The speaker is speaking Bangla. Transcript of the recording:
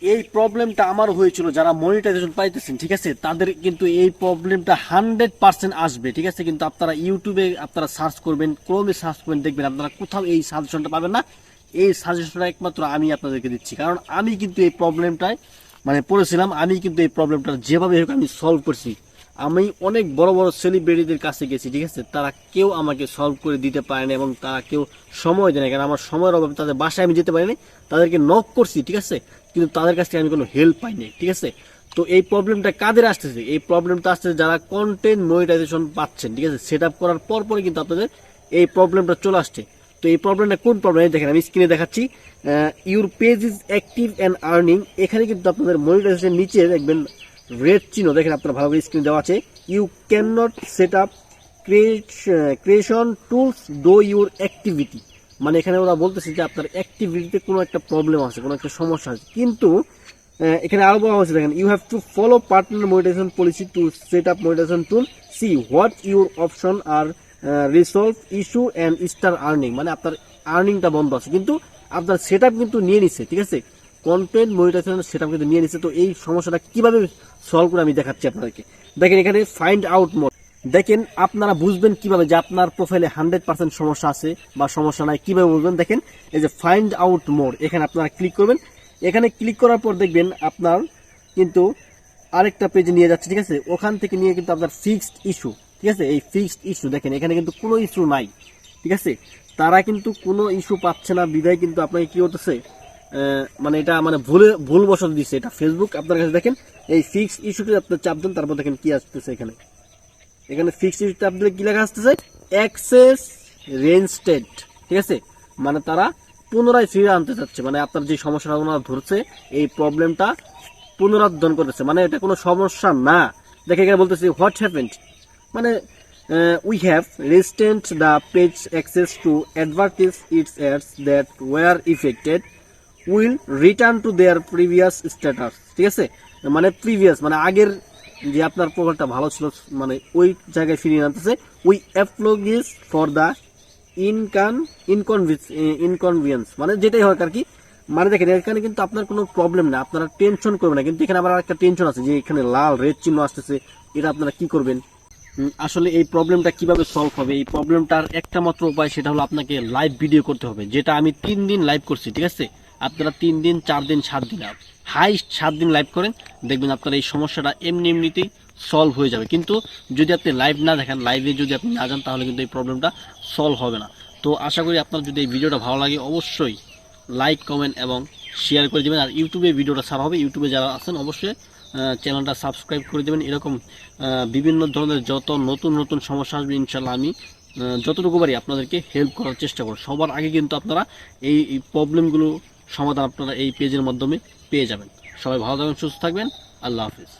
এই প্রবলেমটা আমার হয়েছিল, যারা মনিটাইজেশন পাইতেছেন ঠিক আছে, তাদের কিন্তু এই প্রবলেমটা 100% আসবে ঠিক আছে। কিন্তু আপনারা ইউটিউবে আপনারা সার্চ করবেন, ক্রোমে সার্চ করবেন, দেখবেন আপনারা কোথাও এই সাজেশনটা পাবেন না। এই সাজেশনটা একমাত্র আমি আপনাদেরকে দিচ্ছি, কারণ আমি কিন্তু এই প্রবলেমটায় মানে পড়েছিলাম। আমি কিন্তু এই প্রবলেমটা যেভাবে হোক আমি সলভ করছি। আমি অনেক বড় বড় সেলিব্রিটিদের কাছে গেছি ঠিক আছে, তারা কেউ আমাকে সলভ করে দিতে পারেনি এবং তারা কেউ সময় দেয় না, কারণ আমার সময়ের অভাবে তাদের বাসায় আমি যেতে পারিনি। তাদেরকে নক করছি ঠিক আছে, কিন্তু তাদের কাছ থেকে আমি কোনো হেল্প পাইনি ঠিক আছে। তো এই প্রবলেমটা কাদের আসতেছে? এই প্রবলেমটা আসতেছে যারা কন্টেন্ট মনিটাইজেশন পাচ্ছেন ঠিক আছে, সেট আপ করার পর পরে কিন্তু আপনাদের এই প্রবলেমটা চলে আসছে। তো এই প্রবলেমটা কোন প্রবলেম দেখেন, আমি স্ক্রিনে দেখাচ্ছি। Your page is active and earning, এখানে কিন্তু আপনাদের মনিটাইজেশন নিচে দেখবেন রেড চিহ্ন, দেখেন আপনারা ভালো করে স্ক্রিন দেওয়া আছে। You can not set up creation tools though your activity, মানে এখানে ওরা বলতেছে যে আপনার অ্যাক্টিভিটিতে কোনো একটা প্রবলেম আছে, কোনো একটা সমস্যা আছে। কিন্তু এখানে আরো বলা হয়েছে দেখেন, you have to follow partner monetisation policy to set up monetisation tool, see what your option are resolve issue and start earning, মানে আপনার আর্নিংটা বন্ধ আছে কিন্তু আপনার সেট আপ কিন্তু নিয়ে নিচ্ছে ঠিক আছে, কন্টেন্ট মনিটাইজেশন সেট আপ কিন্তু নিয়ে নিচ্ছে। তো এই সমস্যাটা কিভাবে সলভ করে আমি দেখাচ্ছি আপনাদেরকে। দেখেন এখানে ফাইন্ড আউট মোড, দেখেন আপনারা বুঝবেন কিভাবে যে আপনার প্রোফাইলে 100% সমস্যা আছে বা সমস্যা নাই, কিভাবে বুঝবেন। দেখেন এই যে ফাইন্ড আউট মোড, এখানে আপনারা ক্লিক করবেন। এখানে ক্লিক করার পর দেখবেন আপনার কিন্তু আরেকটা পেজে নিয়ে যাচ্ছে ঠিক আছে, ওখান থেকে নিয়ে কিন্তু আপনার ফিক্সড ইস্যু ঠিক আছে। এই ফিক্সড ইস্যু দেখেন এখানে কিন্তু কোনো ইস্যু নাই ঠিক আছে, তারা কিন্তু কোনো ইস্যু পাচ্ছে না বিদায় কিন্তু আপনাকে কি করতেছে, মানে এটা মানে ভুল বসত দিচ্ছে এটা ফেসবুক আপনার কাছে। দেখেন এই ফিক্সড ইস্যুটি আপনার চাপ দেন, তারপর দেখেন কি আসতেছে এখানে। এখানে ফিক্সড ইস্যুতে আপনাদের কি লেখা আসতেছে, অ্যাক্সেস রেইনস্টেড ঠিক আছে, মানে তারা পুনরায় ফিরে আনতে চাচ্ছে, মানে আপনার যে সমস্যাটা ওনারা ধরছে এই প্রবলেমটা পুনরুদ্ধার করতেছে, মানে এটা কোনো সমস্যা না। দেখে এখানে বলতেছে হোয়াট হ্যাপেন্ড, মানে we have restricted the page access to advertise its ads that were affected will return to their previous status ঠিক আছে। মানে প্রিভিয়াস মানে আগের যে আপনার প্রোফাইলটা ভালো ছিল মানে ওই জায়গায় ফিরিয়ে আনতেছে। উই অ্যাপ্লগিজ ফর দ্য ইনকনভিনিয়েন্স, মানে যেটাই হয় আর কি। মানে দেখেন এখানে কিন্তু আপনার কোনো প্রবলেম না, আপনারা টেনশন করবেন না। কিন্তু এখানে আবার একটা টেনশন আছে যে এখানে লাল রেড চিহ্ন আসতেছে, এটা আপনারা কি করবেন। আসলে এই প্রবলেমটা কিভাবে সলভ হবে, এই প্রবলেমটার একটা মাত্র উপায়, সেটা হলো আপনাকে লাইভ ভিডিও করতে হবে, যেটা আমি 3 দিন লাইভ করছি ঠিক আছে। আপনারা 3 দিন 4 দিন 7 দিন হাইস্ট 7 দিন লাইভ করেন, দেখবেন আপনার এই সমস্যাটা এমনিতেই সলভ হয়ে যাবে। কিন্তু যদি আপনি লাইভ না দেখেন, লাইভে যদি আপনি না যান, তাহলে কিন্তু এই প্রবলেমটা সলভ হবে না। তো আশা করি আপনার যদি এই ভিডিওটা ভালো লাগে অবশ্যই লাইক কমেন্ট এবং শেয়ার করে দেবেন। আর ইউটিউবে ভিডিওটা ছাড়া হবে, ইউটিউবে যারা আছেন অবশ্যই চ্যানেলটা সাবস্ক্রাইব করে দেবেন। এরকম বিভিন্ন ধরনের যত নতুন নতুন সমস্যা আসবে ইনশাল্লাহ আমি যতটুকু পারি আপনাদেরকে হেল্প করার চেষ্টা করব। সবার আগে কিন্তু আপনারা এই প্রবলেমগুলো সমাধান আপনারা এই পেজের মাধ্যমে পেয়ে যাবেন। সবাই ভালো থাকবেন, সুস্থ থাকবেন, আল্লাহ হাফিজ।